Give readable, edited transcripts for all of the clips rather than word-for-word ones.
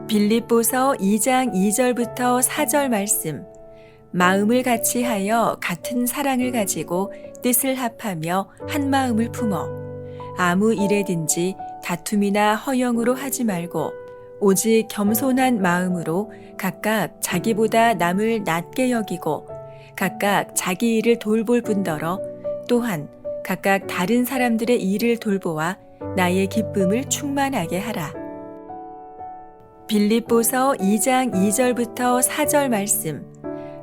빌립보서 2장 2절부터 4절 말씀. 마음을 같이 하여 같은 사랑을 가지고 뜻을 합하며 한 마음을 품어 아무 일에든지 다툼이나 허영으로 하지 말고 오직 겸손한 마음으로 각각 자기보다 남을 낮게 여기고 각각 자기 일을 돌볼 뿐더러 또한 각각 다른 사람들의 일을 돌보아 나의 기쁨을 충만하게 하라. 빌립보서 2장 2절부터 4절 말씀.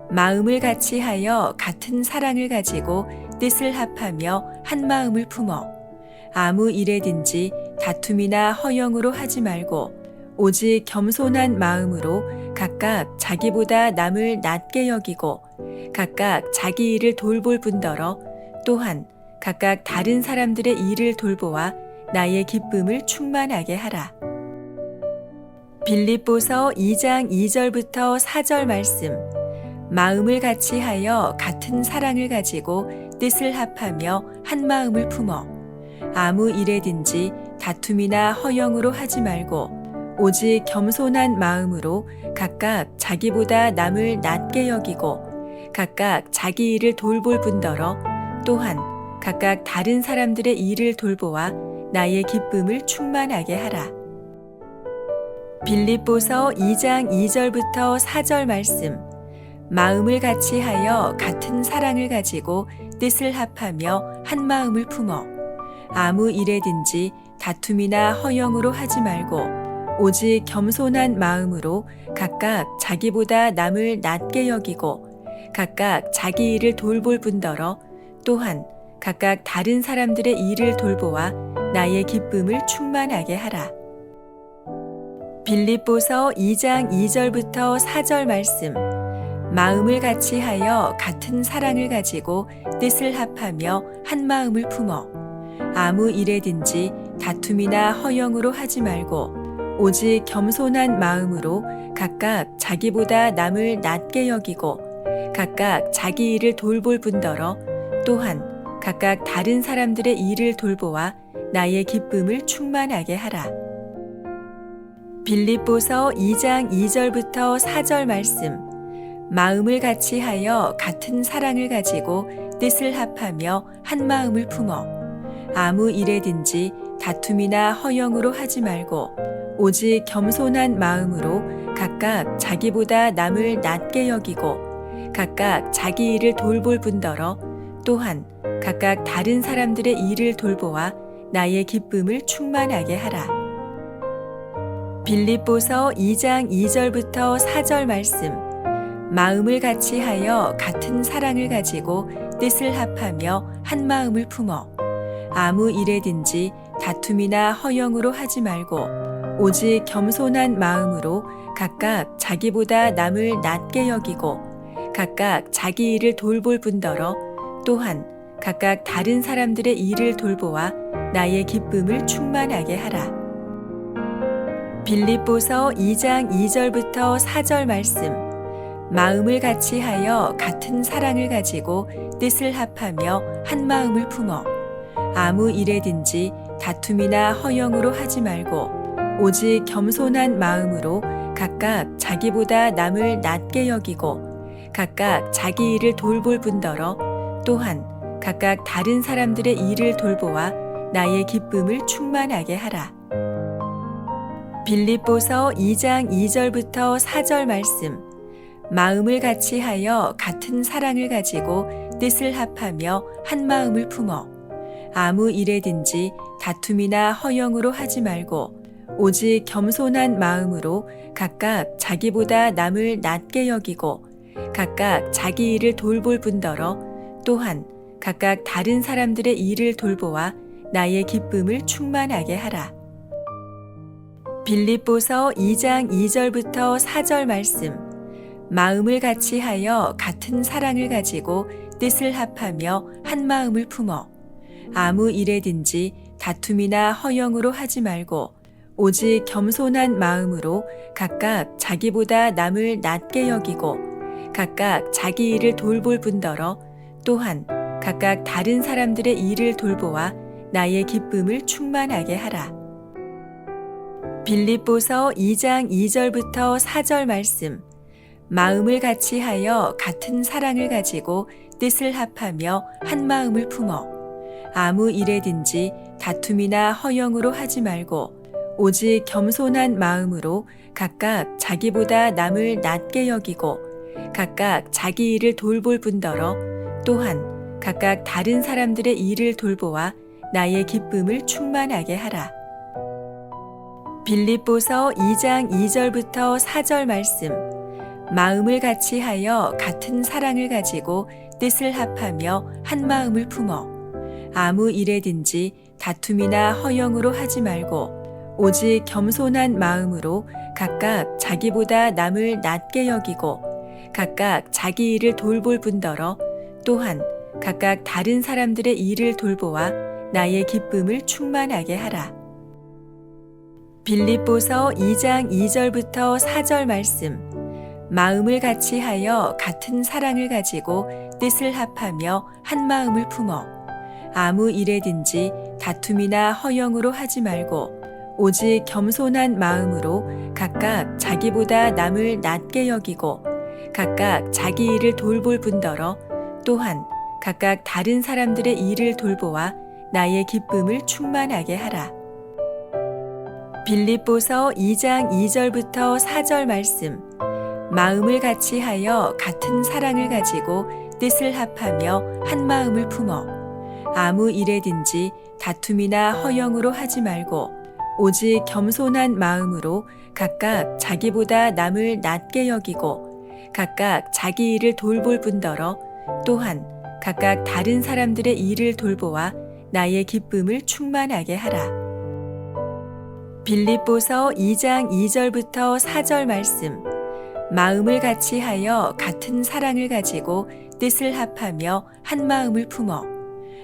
마음을 같이 하여 같은 사랑을 가지고 뜻을 합하며 한 마음을 품어 아무 일에든지 다툼이나 허영으로 하지 말고 오직 겸손한 마음으로 각각 자기보다 남을 낮게 여기고 각각 자기 일을 돌볼 뿐더러 또한 각각 다른 사람들의 일을 돌보아 나의 기쁨을 충만하게 하라. 빌립보서 2장 2절부터 4절 말씀. 마음을 같이 하여 같은 사랑을 가지고 뜻을 합하며 한 마음을 품어 아무 일에든지 다툼이나 허영으로 하지 말고 오직 겸손한 마음으로 각각 자기보다 남을 낮게 여기고 각각 자기 일을 돌볼 뿐더러 또한 각각 다른 사람들의 일을 돌보아 나의 기쁨을 충만하게 하라. 빌립보서 2장 2절부터 4절 말씀. 마음을 같이 하여 같은 사랑을 가지고 뜻을 합하며 한 마음을 품어 아무 일에든지 다툼이나 허영으로 하지 말고 오직 겸손한 마음으로 각각 자기보다 남을 낮게 여기고 각각 자기 일을 돌볼 뿐더러 또한 각각 다른 사람들의 일을 돌보아 나의 기쁨을 충만하게 하라. 빌립보서 2장 2절부터 4절 말씀. 마음을 같이 하여 같은 사랑을 가지고 뜻을 합하며 한 마음을 품어 아무 일에든지 다툼이나 허영으로 하지 말고 오직 겸손한 마음으로 각각 자기보다 남을 낮게 여기고 각각 자기 일을 돌볼 뿐더러 또한 각각 다른 사람들의 일을 돌보아 나의 기쁨을 충만하게 하라. 빌립보서 2장 2절부터 4절 말씀. 마음을 같이 하여 같은 사랑을 가지고 뜻을 합하며 한 마음을 품어 아무 일에든지 다툼이나 허영으로 하지 말고 오직 겸손한 마음으로 각각 자기보다 남을 낮게 여기고 각각 자기 일을 돌볼 뿐더러 또한 각각 다른 사람들의 일을 돌보아 나의 기쁨을 충만하게 하라. 빌립보서 2장 2절부터 4절 말씀. 마음을 같이 하여 같은 사랑을 가지고 뜻을 합하며 한 마음을 품어 아무 일에든지 다툼이나 허영으로 하지 말고 오직 겸손한 마음으로 각각 자기보다 남을 낮게 여기고 각각 자기 일을 돌볼 뿐더러 또한 각각 다른 사람들의 일을 돌보아 나의 기쁨을 충만하게 하라. 빌립보서 2장 2절부터 4절 말씀. 마음을 같이 하여 같은 사랑을 가지고 뜻을 합하며 한 마음을 품어 아무 일에든지 다툼이나 허영으로 하지 말고 오직 겸손한 마음으로 각각 자기보다 남을 낮게 여기고 각각 자기 일을 돌볼 뿐더러 또한 각각 다른 사람들의 일을 돌보아 나의 기쁨을 충만하게 하라. 빌립보서 2장 2절부터 4절 말씀. 마음을 같이 하여 같은 사랑을 가지고 뜻을 합하며 한 마음을 품어 아무 일에든지 다툼이나 허영으로 하지 말고 오직 겸손한 마음으로 각각 자기보다 남을 낮게 여기고 각각 자기 일을 돌볼 뿐더러 또한 각각 다른 사람들의 일을 돌보아 나의 기쁨을 충만하게 하라. 빌립보서 2장 2절부터 4절 말씀. 마음을 같이 하여 같은 사랑을 가지고 뜻을 합하며 한 마음을 품어 아무 일에든지 다툼이나 허영으로 하지 말고 오직 겸손한 마음으로 각각 자기보다 남을 낮게 여기고 각각 자기 일을 돌볼 뿐더러 또한 각각 다른 사람들의 일을 돌보아 나의 기쁨을 충만하게 하라. 빌립보서 2장 2절부터 4절 말씀. 마음을 같이 하여 같은 사랑을 가지고 뜻을 합하며 한 마음을 품어 아무 일에든지 다툼이나 허영으로 하지 말고 오직 겸손한 마음으로 각각 자기보다 남을 낮게 여기고 각각 자기 일을 돌볼 뿐더러 또한 각각 다른 사람들의 일을 돌보아 나의 기쁨을 충만하게 하라. 빌립보서 2장 2절부터 4절 말씀. 마음을 같이 하여 같은 사랑을 가지고 뜻을 합하며 한 마음을 품어 아무 일에든지 다툼이나 허영으로 하지 말고 오직 겸손한 마음으로 각각 자기보다 남을 낮게 여기고 각각 자기 일을 돌볼 뿐더러 또한 각각 다른 사람들의 일을 돌보아 나의 기쁨을 충만하게 하라. 빌립보서 2장 2절부터 4절 말씀. 마음을 같이 하여 같은 사랑을 가지고 뜻을 합하며 한 마음을 품어 아무 일에든지 다툼이나 허영으로 하지 말고 오직 겸손한 마음으로 각각 자기보다 남을 낮게 여기고 각각 자기 일을 돌볼 뿐더러 또한 각각 다른 사람들의 일을 돌보아 나의 기쁨을 충만하게 하라. 빌립보서 2장 2절부터 4절 말씀. 마음을 같이 하여 같은 사랑을 가지고 뜻을 합하며 한 마음을 품어 아무 일에든지 다툼이나 허영으로 하지 말고 오직 겸손한 마음으로 각각 자기보다 남을 낮게 여기고 각각 자기 일을 돌볼 뿐더러 또한 각각 다른 사람들의 일을 돌보아 나의 기쁨을 충만하게 하라. 빌립보서 2장 2절부터 4절 말씀. 마음을 같이 하여 같은 사랑을 가지고 뜻을 합하며 한 마음을 품어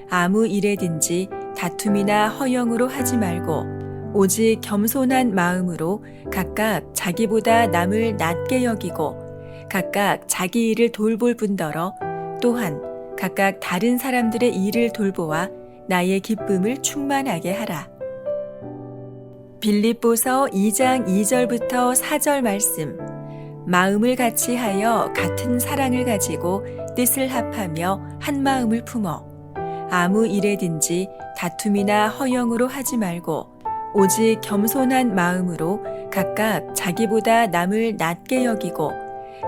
아무 일에든지 다툼이나 허영으로 하지 말고 오직 겸손한 마음으로 각각 자기보다 남을 낮게 여기고 각각 자기 일을 돌볼 뿐더러 또한 각각 다른 사람들의 일을 돌보아 나의 기쁨을 충만하게 하라. 빌립보서 2장 2절부터 4절 말씀. 마음을 같이 하여 같은 사랑을 가지고 뜻을 합하며 한 마음을 품어 아무 일에든지 다툼이나 허영으로 하지 말고 오직 겸손한 마음으로 각각 자기보다 남을 낮게 여기고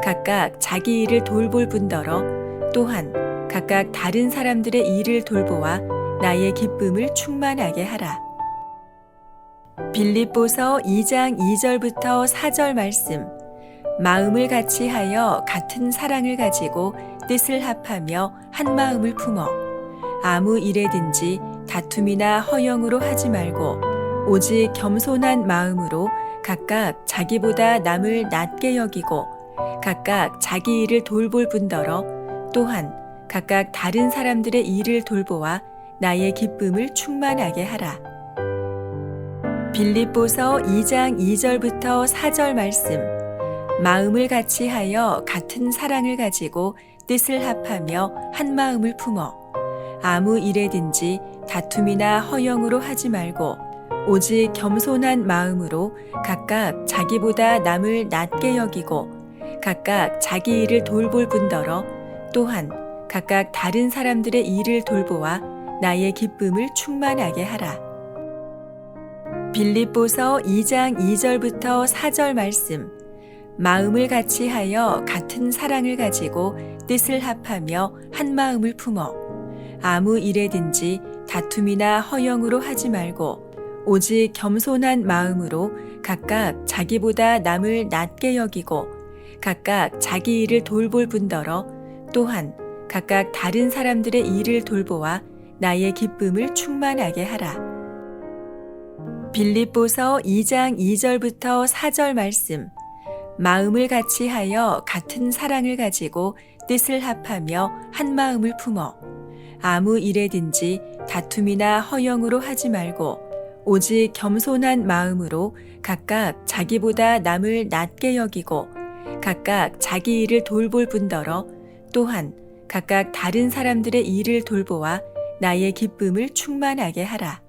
각각 자기 일을 돌볼 뿐더러 또한 각각 다른 사람들의 일을 돌보아 나의 기쁨을 충만하게 하라. 빌립보서 2장 2절부터 4절 말씀. 마음을 같이 하여 같은 사랑을 가지고 뜻을 합하며 한 마음을 품어 아무 일에든지 다툼이나 허영으로 하지 말고 오직 겸손한 마음으로 각각 자기보다 남을 낮게 여기고 각각 자기 일을 돌볼 뿐더러 또한 각각 다른 사람들의 일을 돌보아 나의 기쁨을 충만하게 하라. 빌립보서 2장 2절부터 4절 말씀. 마음을 같이 하여 같은 사랑을 가지고 뜻을 합하며 한 마음을 품어 아무 일에든지 다툼이나 허영으로 하지 말고 오직 겸손한 마음으로 각각 자기보다 남을 낮게 여기고 각각 자기 일을 돌볼 뿐더러 또한 각각 다른 사람들의 일을 돌보아 나의 기쁨을 충만하게 하라. 빌립보서 2장 2절부터 4절 말씀. 마음을 같이 하여 같은 사랑을 가지고 뜻을 합하며 한 마음을 품어 아무 일에든지 다툼이나 허영으로 하지 말고 오직 겸손한 마음으로 각각 자기보다 남을 낮게 여기고 각각 자기 일을 돌볼 뿐더러 또한 각각 다른 사람들의 일을 돌보아 나의 기쁨을 충만하게 하라. 빌립보서 2장 2절부터 4절 말씀. 마음을 같이 하여 같은 사랑을 가지고 뜻을 합하며 한 마음을 품어 아무 일에든지 다툼이나 허영으로 하지 말고 오직 겸손한 마음으로 각각 자기보다 남을 낮게 여기고 각각 자기 일을 돌볼 뿐더러 또한 각각 다른 사람들의 일을 돌보아 나의 기쁨을 충만하게 하라.